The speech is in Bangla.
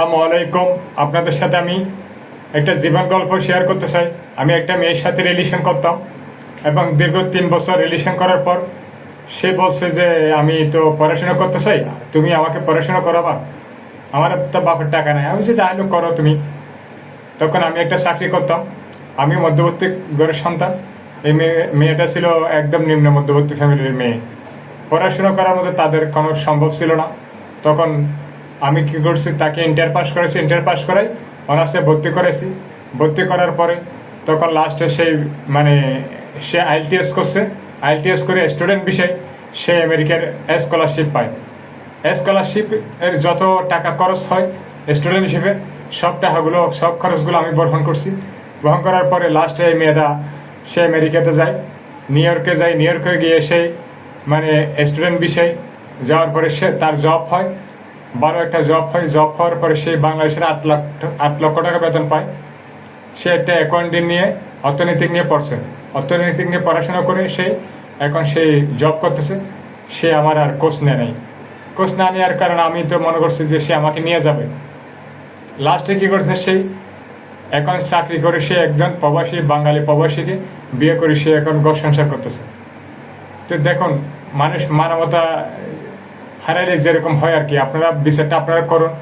আসসালামু আলাইকুম। আপনাদের সাথে আমি একটা জীবন গল্প শেয়ার করতে চাই। আমি একটা মেয়ের সাথে রিলেশন করতাম এবং দীর্ঘ 3 বছর রিলেশন করার পর সে বলছে যে আমি তো পড়াশোনা করতে চাই, তুমি আমাকে পড়াশোনা করাবা। আমার তো বাপের টাকা নাই। আমি যে তাহলে করো তুমি। তখন আমি একটা চাকরি করতাম। আমি মধ্যবর্তী ঘরের সন্তান। এই মেয়েটা ছিল একদম নিম্ন মধ্যবর্তী ফ্যামিলির মেয়ে। পড়াশোনা করার মতো তাদের কোনো সম্ভব ছিল না। তখন আমি কি করছি, তাকে ইন্টার পাস করেছি, ইন্টার পাস করাই অনার্সে ভর্তি করেছি। ভর্তি করার পরে তখন লাস্টে সেই মানে সে আইএলটিএস করছে। আইএলটিএস করে স্টুডেন্ট বিষয় সে আমেরিকার স্কলারশিপ পায়। স্কলারশিপ এর যত টাকা খরচ হয় স্টুডেন্ট হিসেবে সব টাকাগুলো সব খরচগুলো আমি বহন করছি। বহন করার পরে লাস্টে এই মেয়েটা সে আমেরিকাতে যায়, নিউ ইয়র্কে যায়। নিউ ইয়র্কে গিয়ে সেই মানে স্টুডেন্ট বিষয় যাওয়ার পরে সে তার জব হয়, ভালো একটা জব হয়। জব হওয়ার পরে সে বাংলাদেশের 8 লক্ষ টাকা বেতন পায়। সে একটা অ্যাকাউন্টিং নিয়ে অর্থনীতি নিয়ে পড়ছে। অর্থনৈতিক নিয়ে পড়াশোনা করে সে এখন সেই জব করতেছে। সে আমার আর কোচ নেয় নাই। কোচ না নেওয়ার কারণে আমি তো মনে করছি যে সে আমাকে নিয়ে যাবে। লাস্টে কি করছে, সেই এখন চাকরি করে সে একজন প্রবাসী, বাঙালি প্রবাসীকে বিয়ে করে সে এখন ঘর সংসার করতেছে। তো দেখুন, মানুষ মানবতা হারাইলে যেরকম হয় আর কি। আপনারা বিচারটা আপনারা করুন।